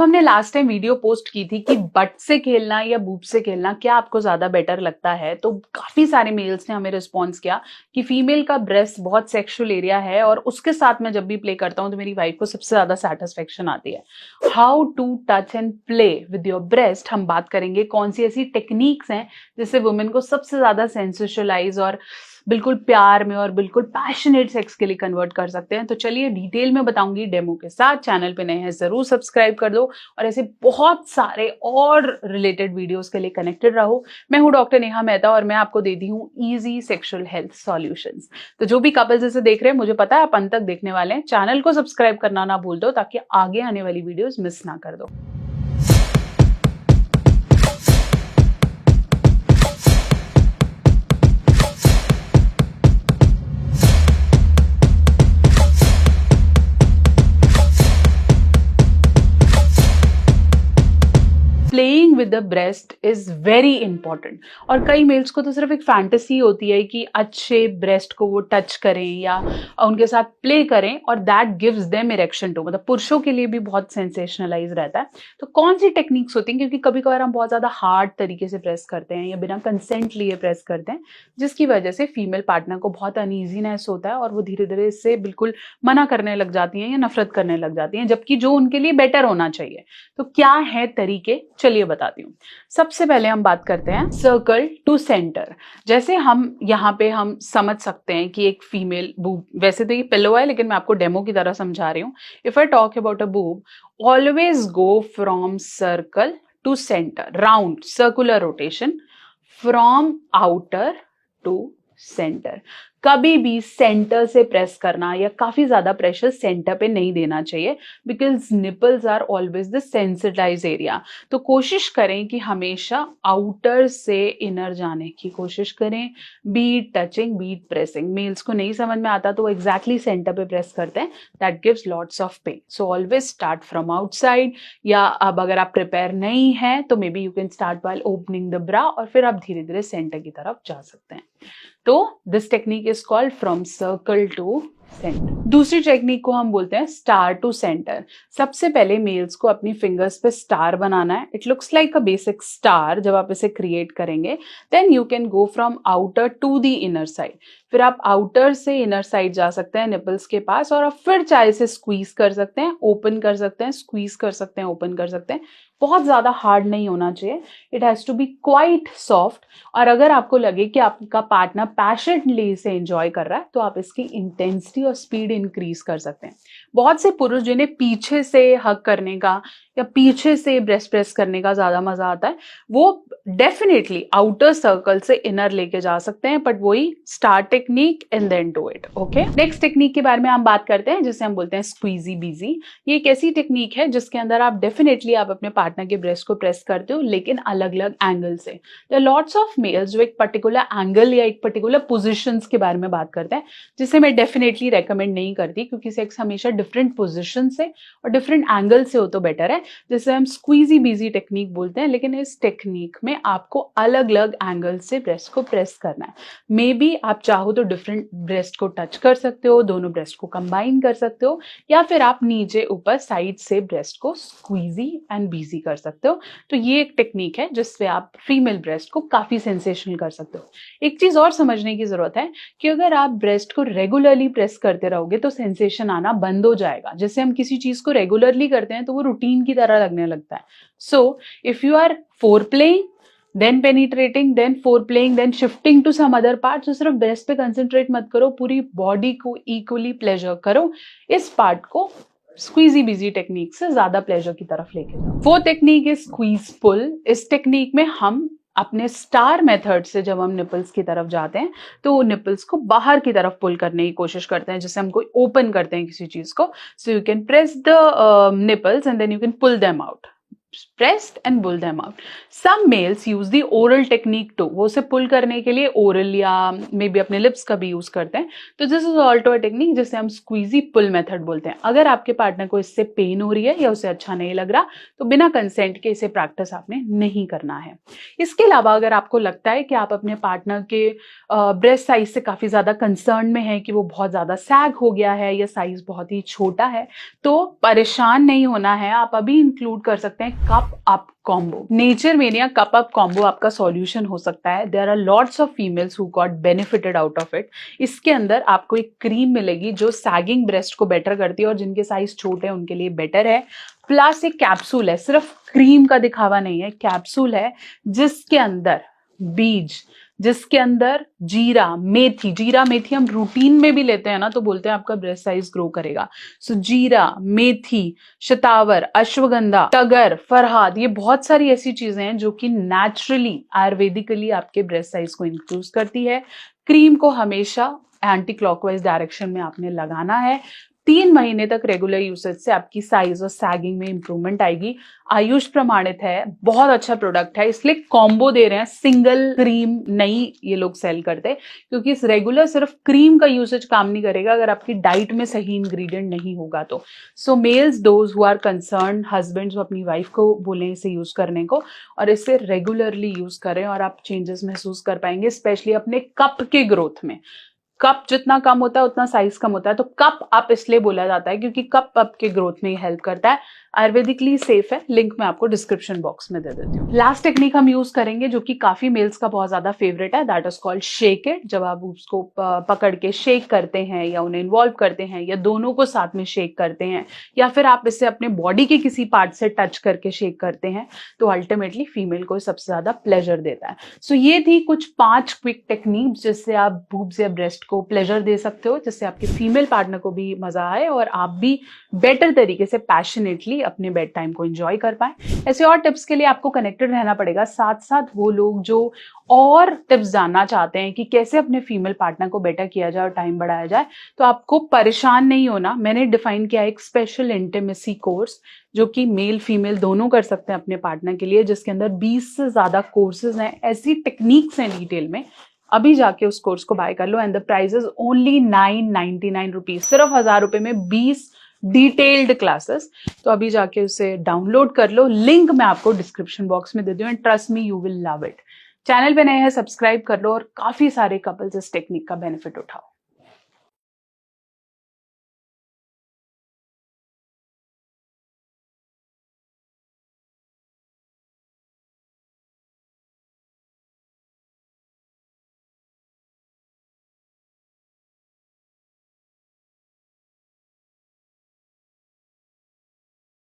जब हमने last time video post की थी कि बट से खेलना या बूब से खेलना क्या आपको ज्यादा बेटर लगता है, तो काफी सारे मेल्स ने हमें रिस्पॉन्स किया कि फीमेल का ब्रेस्ट बहुत सेक्सुअल एरिया है और उसके साथ मैं जब भी प्ले करता हूँ तो मेरी वाइफ को सबसे ज्यादा सेटिस्फेक्शन आती है। How to touch and play with your breast, हम बात करेंगे कौन सी ऐसी टेक्निक्स हैं जिससे वुमेन को सबसे ज्यादा सेंसेशलाइज और बिल्कुल प्यार में और बिल्कुल पैशनेट सेक्स के लिए कन्वर्ट कर सकते हैं। तो चलिए डिटेल में बताऊंगी डेमो के साथ। चैनल पे नए हैं जरूर सब्सक्राइब कर दो और ऐसे बहुत सारे और रिलेटेड वीडियोस के लिए कनेक्टेड रहो। मैं हूं डॉक्टर नेहा मेहता और मैं आपको देती हूँ इजी सेक्सुअल हेल्थ सॉल्यूशंस। तो जो भी कपल्स इसे देख रहे हैं, मुझे पता है आप अंत तक देखने वाले हैं। चैनल को सब्सक्राइब करना ना भूल दो ताकि आगे आने वाली वीडियोस मिस ना कर दो। Playing with the breast is very important. और कई मेल्स को तो सिर्फ एक फैंटेसी होती है कि अच्छे ब्रेस्ट को वो टच करें या उनके साथ प्ले करें और that gives them erection to, मतलब पुरुषों के लिए भी बहुत सेंसेशनलाइज रहता है। तो कौन सी टेक्निक्स होती हैं, क्योंकि कभी कभार हम बहुत ज्यादा हार्ड तरीके से प्रेस करते हैं या बिना कंसेंट लिए प्रेस करते हैं, जिसकी वजह से फीमेल पार्टनर को बहुत अनईजीनेस होता है और वो धीरे धीरे इससे बिल्कुल मना करने लग जाती हैं या नफरत करने लग जाती हैं, जबकि जो उनके लिए बेटर होना चाहिए। तो क्या है तरीके, चलिए बताती हूँ। सबसे पहले हम बात करते हैं सर्कल टू सेंटर। जैसे हम यहाँ पे हम समझ सकते हैं कि एक फीमेल बूब, वैसे तो ये पिलो है लेकिन मैं आपको डेमो की तरह समझा रही हूँ। If I talk about a boob, always go from circle to centre, round circular rotation from outer to centre. कभी भी सेंटर से प्रेस करना या काफी ज्यादा प्रेशर सेंटर पे नहीं देना चाहिए, because nipples are always the sensitise area. तो कोशिश करें कि हमेशा आउटर से इनर जाने की कोशिश करें, beat touching beat pressing. Males को नहीं समझ में आता तो वो एग्जैक्टली सेंटर पे प्रेस करते हैं, that gives lots of pain. So always start from outside, या अब अगर आप प्रिपेयर नहीं है तो maybe you can start by opening the bra और फिर आप धीरे धीरे सेंटर की तरफ जा सकते हैं। तो this technique is called from circle to centre. दूसरी टेक्निक को हम बोलते हैं स्टार टू सेंटर। सबसे पहले मेल्स को अपनी फिंगर्स पे स्टार बनाना है। It looks like a basic star. जब आप इसे क्रिएट करेंगे then you can go from outer to the inner side. फिर आप आउटर से इनर साइड जा सकते हैं निपल्स के पास और आप फिर चाहे से स्क्वीज कर सकते हैं, ओपन कर सकते हैं, स्क्वीज कर सकते हैं, ओपन कर सकते हैं। बहुत ज्यादा हार्ड नहीं होना चाहिए, it has to be quite soft. और अगर आपको लगे कि आपका पार्टनर पैशनेटली इसे एंजॉय कर रहा है तो आप इसकी इंटेंसिटी और स्पीड इंक्रीज कर सकते हैं। बहुत से पुरुष जिन्हें पीछे से हग करने का या पीछे से ब्रेस्ट प्रेस करने का ज्यादा मजा आता है, वो डेफिनेटली आउटर सर्कल से इनर लेके जा सकते हैं, बट वही star technique and then do it. Okay, next technique के बारे में हम बात करते हैं जिसे हम बोलते हैं स्क्वीजी बीजी। ये एक ऐसी टेक्निक है जिसके अंदर आप डेफिनेटली आप अपने पार्टनर के ब्रेस्ट को प्रेस करते हो, लेकिन अलग अलग एंगल से। लॉट्स ऑफ मेल्स जो एक पर्टिकुलर एंगल या एक पर्टिकुलर पोजिशंस के बारे में बात करते हैं, जिसे मैं डेफिनेटली रेकमेंड नहीं करती, क्योंकि सेक्स हमेशा डिफरेंट पोजिशन से और डिफरेंट एंगल से हो तो बेटर है, जिसे हम स्क्वीजी बीजी टेक्निक बोलते हैं। लेकिन इस टेक्निक में आपको अलग अलग एंगल से ब्रेस्ट को प्रेस करना है। मे बी आप चाहो तो डिफरेंट ब्रेस्ट को टच कर सकते हो, दोनों ब्रेस्ट को कंबाइन कर सकते हो, या फिर आप नीचे ऊपर साइड से ब्रेस्ट को स्क्वीजी एंड बीजी कर सकते हो। तो ये एक टेक्निक है जिससे आप फीमेल ब्रेस्ट को काफी सेंसेशनल कर सकते हो। एक चीज और समझने की जरूरत है कि अगर आप ब्रेस्ट को रेगुलरली प्रेस करते रहोगे तो सेंसेशन आना बंद हो जाएगा। जैसे हम किसी चीज को रेगुलरली करते हैं तो वो रूटीन की तरह लगने लगता है। So if you are foreplaying, then penetrating, then foreplaying, then shifting to some other part, तो सिर्फ ब्रेस्ट पे कंसंट्रेट मत करो, पूरी बॉडी को इक्वली प्लेजर करो। इस पार्ट को स्क्वीजी बीजी टेक्निक से ज्यादा प्लेजर की तरफ लेके जाओ। फोर्थ टेक्निक इज स्क्वीज पुल। इस टेक्निक में हम अपने स्टार मेथड से जब हम निपल्स की तरफ जाते हैं तो निपल्स को बाहर की तरफ पुल करने की कोशिश करते हैं, जैसे हम कोई ओपन करते हैं किसी चीज को। So you can press the nipples and then you can pull them out. breast and pull them out. Some males use the oral technique too. वो उसे पुल करने के लिए ओरल या मे बी अपने लिप्स का भी यूज करते हैं. तो this is also a technique जिसे हम स्क्वीजी पुल मेथड बोलते हैं. अगर आपके पार्टनर को इससे पेन हो रही है या उसे अच्छा नहीं लग रहा तो बिना कंसेंट के इसे प्रैक्टिस आपने नहीं करना है. इसके अलावा अगर आपको लगता है कि आप अपने पार्टनर के ब्रेस्ट साइज से काफी ज्यादा कंसर्न में है कि वो बहुत ज्यादा सैग हो गया है या साइज बहुत ही छोटा है तो परेशान नहीं होना है. आप अभी इंक्लूड कर सकते हैं cup up combo. Nature Mania cup up combo आपका सॉल्यूशन हो सकता है. There are lots of females who got benefited out of it. इसके अंदर आपको एक क्रीम मिलेगी जो सैगिंग ब्रेस्ट को बेटर करती है और जिनके साइज छोटे हैं उनके लिए बेटर है. प्लस एक कैप्सूल है, सिर्फ क्रीम का दिखावा नहीं है, कैप्सूल है जिसके अंदर बीज, जिसके अंदर जीरा मेथी हम रूटीन में भी लेते हैं ना तो बोलते हैं आपका ब्रेस्ट साइज ग्रो करेगा. सो जीरा, मेथी, शतावर, अश्वगंधा, तगर, फरहाद, ये बहुत सारी ऐसी चीजें हैं जो कि नेचुरली आयुर्वेदिकली आपके ब्रेस्ट साइज को इंक्रीज करती है. क्रीम को हमेशा एंटी क्लॉकवाइज डायरेक्शन में आपने लगाना है. 3 महीने तक रेगुलर यूसेज से आपकी साइज और सैगिंग में इंप्रूवमेंट आएगी. आयुष प्रमाणित है, बहुत अच्छा प्रोडक्ट है, इसलिए कॉम्बो दे रहे हैं, सिंगल क्रीम नहीं ये लोग सेल करते क्योंकि इस रेगुलर सिर्फ क्रीम का यूसेज काम नहीं करेगा अगर आपकी डाइट में सही इंग्रेडिएंट नहीं होगा तो. So males those who are concern, husbands अपनी वाइफ को बोलें इसे यूज करने को और इसे रेगुलरली यूज करें और आप चेंजेस महसूस कर पाएंगे, स्पेशली अपने कप के ग्रोथ में. कप जितना कम होता है उतना साइज कम होता है तो कप अप इसलिए बोला जाता है क्योंकि कप अप के ग्रोथ में हेल्प करता है. आयुर्वेदिकली सेफ है, लिंक मैं आपको डिस्क्रिप्शन बॉक्स में दे देती हूँ. लास्ट टेक्निक हम यूज करेंगे जो कि काफी मेल्स का बहुत ज्यादा फेवरेट है, that is called shake it. जब आप उसको पकड़ के शेक करते हैं या उन्हें इन्वॉल्व करते हैं या दोनों को साथ में शेक करते हैं या फिर आप इसे अपने बॉडी के किसी पार्ट से टच करके शेक करते हैं तो अल्टीमेटली फीमेल को सबसे ज्यादा प्लेजर देता है. सो ये थी कुछ 5 क्विक टेक्निक जिससे आप बूब्स या ब्रेस्ट को प्लेजर दे सकते हो, जिससे आपके फीमेल पार्टनर को भी मजा आए और आप भी बेटर तरीके से पैशनेटली अपने बेड टाइम को एंजॉय कर पाए. ऐसे और टिप्स के लिए आपको कनेक्टेड रहना पड़ेगा. साथ साथ वो लोग जो और टिप्स जानना चाहते हैं कि कैसे अपने फीमेल पार्टनर को बेटर किया जाए और टाइम बढ़ाया जाए तो आपको परेशान नहीं होना. मैंने डिफाइन किया एक स्पेशल इंटीमेसी कोर्स जो कि मेल फीमेल दोनों कर सकते हैं अपने पार्टनर के लिए, जिसके अंदर 20 से ज्यादा कोर्सेज हैं, ऐसी टेक्निक्स हैं डिटेल में. अभी जाके उस कोर्स को बाय कर लो and the price is only 999 rupees. सिर्फ 1000 रुपए में 20 डिटेल्ड क्लासेस. तो अभी जाके उसे डाउनलोड कर लो, लिंक मैं आपको डिस्क्रिप्शन बॉक्स में दे दूं and trust me you will love it. Channel पे नए हैं सब्सक्राइब कर लो और काफी सारे कपल्स इस टेक्निक का बेनिफिट उठाओ.